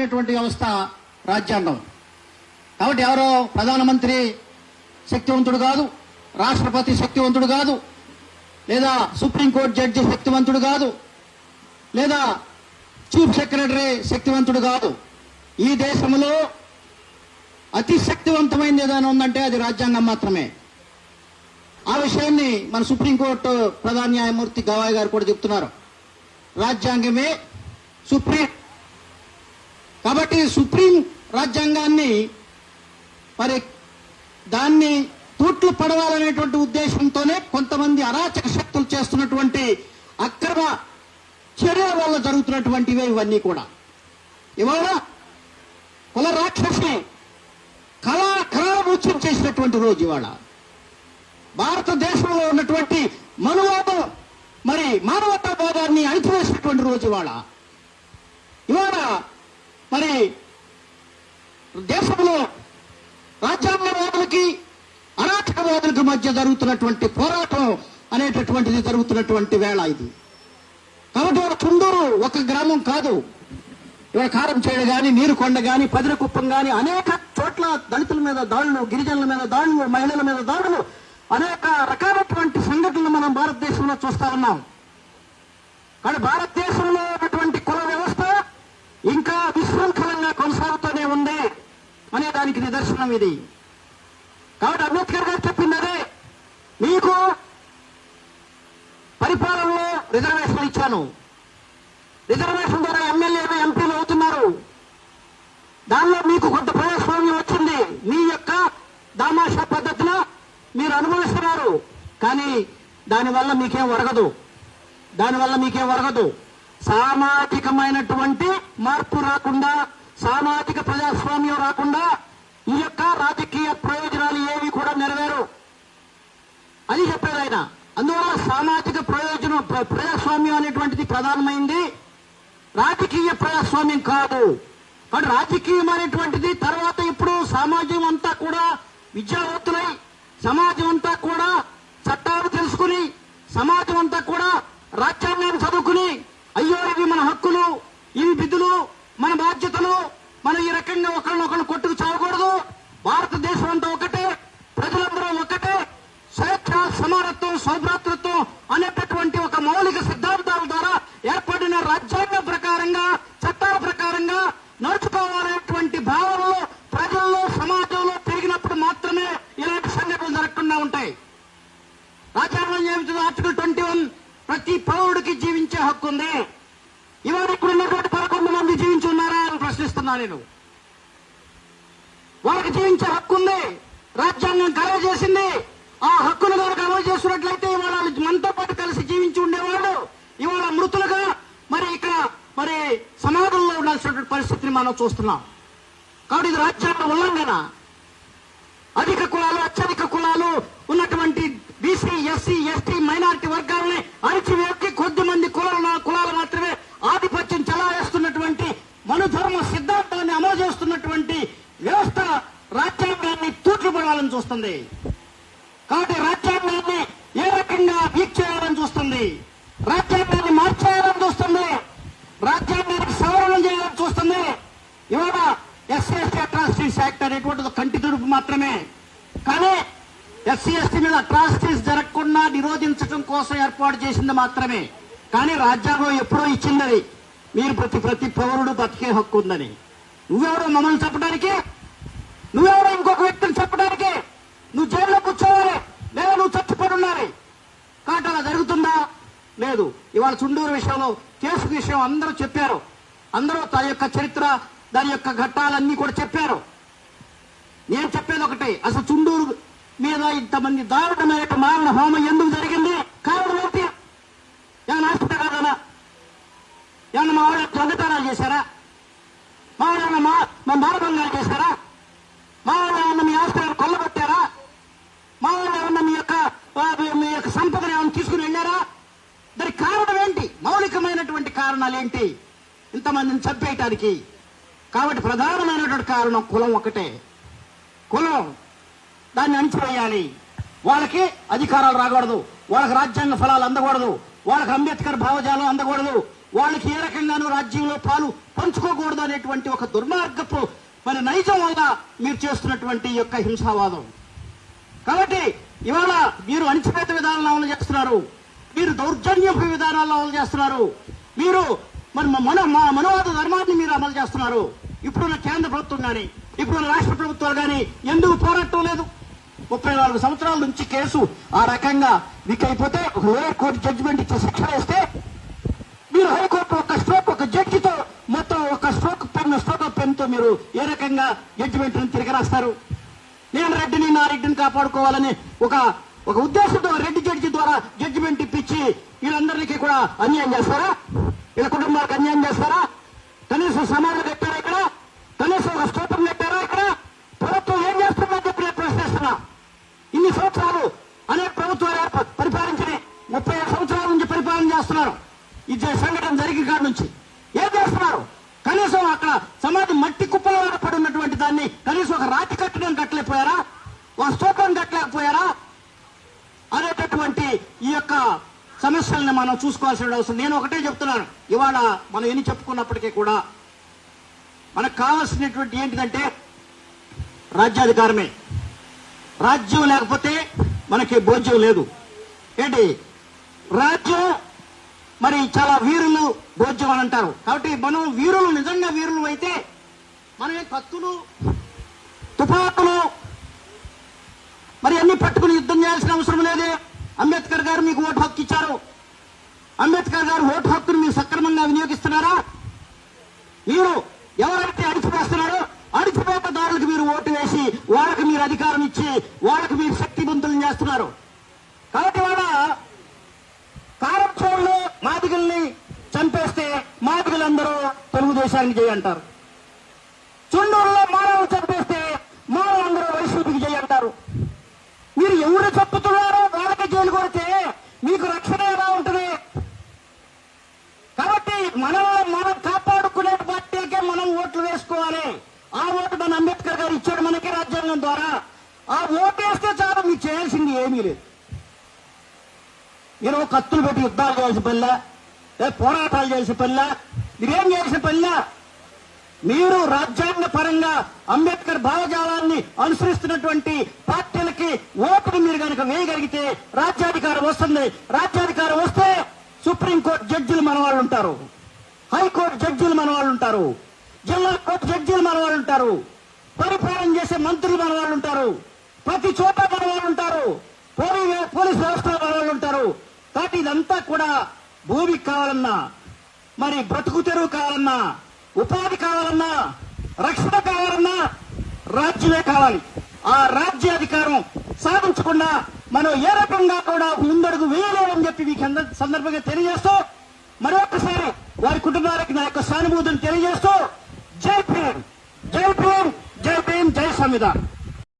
శక్తివంతమైనటువంటి వ్యవస్థ రాజ్యాంగం. కాబట్టి ఎవరో ప్రధానమంత్రి శక్తివంతుడు కాదు, రాష్ట్రపతి శక్తివంతుడు కాదు, లేదా సుప్రీంకోర్టు జడ్జి శక్తివంతుడు కాదు, లేదా చీఫ్ సెక్రటరీ శక్తివంతుడు కాదు. ఈ దేశంలో అతి శక్తివంతమైనది ఏదైనా ఉందంటే అది రాజ్యాంగం మాత్రమే. ఆ విషయాన్ని మన సుప్రీంకోర్టు ప్రధాన న్యాయమూర్తి గవాయ్ గారు కూడా చెప్తున్నారు. రాజ్యాంగమే సుప్రీం. కాబట్టి సుప్రీం రాజ్యాంగాన్ని మరి దాన్ని తూట్లు పడవాలనేటువంటి ఉద్దేశంతోనే కొంతమంది అరాచక శక్తులు చేస్తున్నటువంటి అక్రమ చర్యల వల్ల జరుగుతున్నటువంటివే ఇవన్నీ కూడా. ఇవాళ కుల రాక్షసి కళామూర్చం చేసినటువంటి రోజు ఇవాళ. భారతదేశంలో ఉన్నటువంటి మనువాదం మరి మానవతావాదాన్ని అణిచివేసినటువంటి రోజు ఇవాళ. మరి దేశంలో రాజ్యాంగవాదులకి అరాచకవాదులకి మధ్య జరుగుతున్నటువంటి పోరాటం అనేటటువంటిది జరుగుతున్నటువంటి వేళ ఇది. కాబట్టి ఇవాళ చుండూరు ఒక గ్రామం కాదు. ఇవాళ కారంచేడు గాని, నీరుకొండ గాని, పదిరకుప్పం గాని అనేక చోట్ల దళితుల మీద దాడులు, గిరిజనుల మీద దాడులు, మహిళల మీద దాడులు, అనేక రకాలైనటువంటి సంఘటనలు మనం భారతదేశంలో చూస్తా ఉన్నాం. కానీ భారతదేశంలో ఉన్నటువంటి కుల వ్యవస్థ ఇంకా విశృంఖలంగా కొనసాగుతూనే ఉంది అనే దానికి నిదర్శనం ఇది. కాబట్టి అంబేద్కర్ గారు చెప్పింది అదే. మీకు పరిపాలనలో రిజర్వేషన్ ఇచ్చాను, రిజర్వేషన్ ద్వారా ఎమ్మెల్యేలు ఎంపీలు అవుతున్నారు, దానిలో మీకు కొంత ప్రజాస్వామ్యం వచ్చింది, మీ యొక్క దామాషా పద్ధతిలో మీరు అనుభవిస్తున్నారు. కానీ దానివల్ల మీకేం ఒరగదు. సామాజికమైనటువంటి మార్పు రాకుండా, సామాజిక ప్రజాస్వామ్యం రాకుండా ఈ యొక్క రాజకీయ ప్రయోజనాలు ఏవి కూడా నెరవేరు అని చెప్పారు ఆయన. అందువల్ల సామాజిక ప్రజాస్వామ్యం అనేటువంటిది ప్రధానమైంది, రాజకీయ ప్రజాస్వామ్యం కాదు. కాబట్టి రాజకీయం అనేటువంటిది తర్వాత ఇప్పుడు సమాజం అంతా కూడా విద్యావంతులై, సమాజం అంతా కూడా చట్టాలు తెలుసుకుని, సమాజం అంతా కూడా రాజ్యాంగాన్ని చదువుకుని, అయ్యో ఇవి మన హక్కులు, ఇవి విధులు, మన బాధ్యతలు, మనం ఈ రకంగా ఒకరినొకరు కొట్టుకు చావకూడదు, భారతదేశం అంతా ఒకటే, ప్రజలందరూ ఒకటే, స్వేచ్ఛ, సమానత్వం, సౌభ్రాతృత్వం అనేటటువంటి ఒక మౌలిక సిద్ధాంతాల ద్వారా ఏర్పడిన రాజ్యాంగం ప్రకారంగా, చట్టాల ప్రకారంగా నడుచుకోవాలనేటువంటి భావనలో ప్రజల్లో, సమాజంలో పెరిగినప్పుడు మాత్రమే ఇలాంటి సంఘటనలు జరగకుండా ఉంటాయి. రాజ్యాంగం ఏమిటి? ఆర్టికల్ 21 ప్రతి పౌరుడికి జీవించే హక్కు ఉంది. ఇవాళ ఇక్కడ ఉన్నటువంటి 11 మంది జీవించి ఉన్నారా అని ప్రశ్నిస్తున్నా నేను. వాళ్ళకి జీవించే హక్కు ఉంది, రాజ్యాంగం కలవ చేసింది. ఆ హక్కును కనుక అమలు చేస్తున్నట్లయితే ఇవాళ మనతో పాటు కలిసి జీవించి ఉండేవాళ్ళు ఇవాళ మృతులుగా మరి సమాజంలో ఉండాల్సినటువంటి పరిస్థితిని మనం చూస్తున్నాం. కాబట్టి ఇది రాజ్యాంగ ఉల్లంఘన. అధిక కులాలు, అత్యధిక కులాలు ఉన్నటువంటి బీసీ, ఎస్సీ, ఎస్టీ, మైనారిటీ వర్గాలని అణిచివేసి కొద్దిమంది కులాలు మాత్రమే ఆధిపత్యం చెలాయిస్తున్నటువంటి మనుధర్మ సిద్ధాంతాన్ని అమలు చేస్తున్నటువంటి వ్యవస్థ రాజ్యాంగాన్ని తూట్లుపడాలని చూస్తుంది. కాబట్టి రాజ్యాంగాన్ని ఏ రకంగా వీక్ చేయాలని చూస్తుంది, రాజ్యాంగాన్ని మార్చేయాలని చూస్తుంది, రాజ్యాంగానికి సవరణ చేయాలని చూస్తుంది. ఇవాళ ఎస్సీ ఎస్టీ అట్రాసిటీస్ యాక్ట్ అనేటువంటిది కంటి తుడుపు మాత్రమే. కానీ ఎస్సీ ఎస్టీ మీద అట్రాసిటీస్ జరగకుండా నిరోధించడం కోసం ఏర్పాటు చేసింది మాత్రమే. కానీ రాజ్యాంగం ఎప్పుడో ఇచ్చిందని, మీరు ప్రతి పౌరుడు బతికే హక్కు ఉందని. నువ్వెవరో మమ్మల్ని చెప్పడానికి, నువ్వెవరో ఇంకొక వ్యక్తిని చెప్పడానికి, నువ్వు జైల్లో కూర్చోవాలి లేదా నువ్వు చచ్చిపోయి ఉండాలి. కాబట్టి అలా జరుగుతుందా? లేదు. ఇవాళ చుండూరు విషయంలో కేసు విషయం అందరూ చెప్పారు, అందరూ దాని యొక్క చరిత్ర, దాని యొక్క ఘట్టాలన్నీ కూడా చెప్పారు. నేను చెప్పేది ఒకటి, అసలు చుండూరు మీద ఇంతమంది దారుణమైన మారణ హోమం ఎందుకు జరిగింది? కారణం ఏంటి? ఏమైనా ఆస్తి కాదనా? ఏమన్నా మా వాళ్ళ దొంగతనాలు చేశారా? మా వాళ్ళ మానభంగాలు చేశారా? మా వాళ్ళు ఏమన్నా మీ ఆస్తులను కొల్లగొట్టారా? మా వాళ్ళు ఏమన్నా మీ యొక్క సంపదను ఏమన్నా తీసుకుని వెళ్ళారా? దానికి కారణం ఏంటి? మౌలికమైనటువంటి కారణాలు ఏంటి ఇంతమందిని చంపేయటానికి? కాబట్టి ప్రధానమైనటువంటి కారణం కులం ఒకటే. కులం దాన్ని అణిచివేయాలి. వాళ్ళకి అధికారాలు రాకూడదు, వాళ్ళకి రాజ్యాంగ ఫలాలు అందకూడదు, వాళ్ళకి అంబేద్కర్ భావజాలం అందకూడదు, వాళ్ళకి ఏ రకంగానూ రాజ్యంలో పాలు పంచుకోకూడదు అనేటువంటి ఒక దుర్మార్గపు మరి నైజం వల్ల మీరు చేస్తున్నటువంటి ఈ యొక్క హింసావాదం. కాబట్టి ఇవాళ మీరు అణిచివేత విధానాలను అమలు చేస్తున్నారు, మీరు దౌర్జన్యపు విధానాలను అమలు చేస్తున్నారు, మీరు మరి మనవాద ధర్మాన్ని మీరు అమలు చేస్తున్నారు. ఇప్పుడున్న కేంద్ర ప్రభుత్వం కానీ ఇప్పుడున్న రాష్ట్ర ప్రభుత్వాలు కానీ ఎందుకు పోరాటం లేదు? 34 సంవత్సరాల నుంచి కేసు ఆ రకంగా వికైపోతే ఒక లోయర్ కోర్టు జడ్జిమెంట్ ఇచ్చే శిక్ష వేస్తే మీరు హైకోర్టు ఒక జడ్జితో మొత్తం ఒక స్ట్రోక్ పెన్తో మీరు ఏ రకంగా జడ్జిమెంట్ తిరిగి రాస్తారు? నేను రెడ్డిని నా రెడ్డిని కాపాడుకోవాలని ఒక ఉద్దేశంతో రెడ్డి జడ్జి ద్వారా జడ్జిమెంట్ ఇప్పించి వీళ్ళందరికీ కూడా అన్యాయం చేస్తారా? వీళ్ళ కుటుంబాలకు అన్యాయం చేస్తారా? కనీసం సమాధానం పెట్టారా? ఇక్కడ కనీసం ఒక స్తోత్రం పెట్టారా? ఇక్కడ ప్రభుత్వం ఏం చేస్తుందని చెప్పి నేను ప్రశ్నిస్తున్నా. ఇన్ని సంవత్సరాలు అనేక ప్రభుత్వాలు పరిపాలించి 35 సంవత్సరాల నుంచి పరిపాలన చేస్తున్నారు. ఇది సంఘటన జరిగిన కాడ నుంచి ఏం చేస్తున్నారు? కనీసం అక్కడ సమాధి మట్టి కుప్పల వరకు పడి ఉన్నటువంటి దాన్ని కనీసం ఒక రాతి కట్టడం కట్టలేకపోయారా? ఒక స్తూపం కట్టలేకపోయారా? అనేటటువంటి ఈ యొక్క సమస్యల్ని మనం చూసుకోవాల్సిన అవసరం. నేను ఒకటే చెప్తున్నాను, ఇవాళ మనం ఎన్ని చెప్పుకున్నప్పటికీ కూడా మనకు కావాల్సినటువంటి ఏంటిదంటే రాజ్యాధికారమే. రాజ్యం లేకపోతే మనకి భోజ్యం లేదు. ఏంటి రాజ్యం మరి చాలా వీరులు భోజ్యం అని అంటారు. కాబట్టి మనం వీరులు నిజంగా వీరులు అయితే మనమే కత్తులు తుపాకులు మరి అన్ని పట్టుకుని యుద్ధం చేయాల్సిన అవసరం లేదే. అంబేద్కర్ గారు మీకు ఓటు హక్కు ఇచ్చారు. అంబేద్కర్ గారు ఓటు హక్కును మీరు సక్రమంగా వినియోగిస్తున్నారా? మీరు ఎవరైతే అణిచివేస్తున్నారో అణిచివేతదారులకు మీరు ఓటు వేసి వాళ్ళకి మీరు అధికారం ఇచ్చి వాళ్ళకి మీరు శక్తివంతులను చేస్తున్నారు. కాబట్టి వాళ్ళ కారంచోళ్ళు మాదిగల్ని చంపేస్తే మాదిగలందరూ తెలుగుదేశానికి జై అంటారు. చుండూరులో మానవులు చంపేస్తే మానవులందరూ వైసీపీకి జై అంటారు. మీరు ఎవరు చెప్పుతున్నారో వాళ్ళకి జైలు కొడితే మీకు రక్షణ ఎలా ఉంటుంది? కాబట్టి మనం కాపాడుకునే పార్టీకే మనం ఓట్లు వేసుకోవాలి. ఆ ఓటు మన అంబేద్కర్ గారు ఇచ్చాడు మనకి రాజ్యాంగం ద్వారా. ఆ ఓటు వేస్తే చాలు, మీరు చేయాల్సింది ఏమీ లేదు. మీరు కత్తులు పెట్టి యుద్ధాలు చేయాల్సిన పనిలా, పోరాటాలు చేయాల్సిన పనిలా, మీరేం చేయాల్సిన పనిలా. మీరు రాజ్యాంగ పరంగా అంబేద్కర్ భావజాలాన్ని అనుసరిస్తున్నటువంటి పార్టీలకి ఓటుని మీరు కనుక వేయగలిగితే రాజ్యాధికారం వస్తుంది. రాజ్యాధికారం వస్తే సుప్రీంకోర్టు జడ్జిలు మన వాళ్ళు ఉంటారు, హైకోర్టు జడ్జిలు మన వాళ్ళు ఉంటారు, జిల్లా కోర్టు జడ్జిలు మన వాళ్ళు ఉంటారు, పరిపాలన చేసే మంత్రులు మన వాళ్ళు ఉంటారు, ప్రతి చోట మన వాళ్ళు ఉంటారు, పోలీస్ వ్యవస్థలో మన వాళ్ళు ఉంటారు. కాబట్టి ఇదంతా కూడా భూమికి కావాలన్నా, మరి బ్రతుకు తెరువు కావాలన్నా, ఉపాధి కావాలన్నా, రక్షణ కావాలన్నా రాజ్యమే కావాలి. ఆ రాజ్యాధికారం సాధించకుండా మనం ఏ రకంగా కూడా ముందడుగు వేయలేమని చెప్పి మీకు సందర్భంగా తెలియజేస్తూ మరొకసారి వారి కుటుంబాలకు నా యొక్క సానుభూతిని తెలియజేస్తూ జై భీమ్, జై భీమ్, జై భీమ్, జై సంవిధాన్.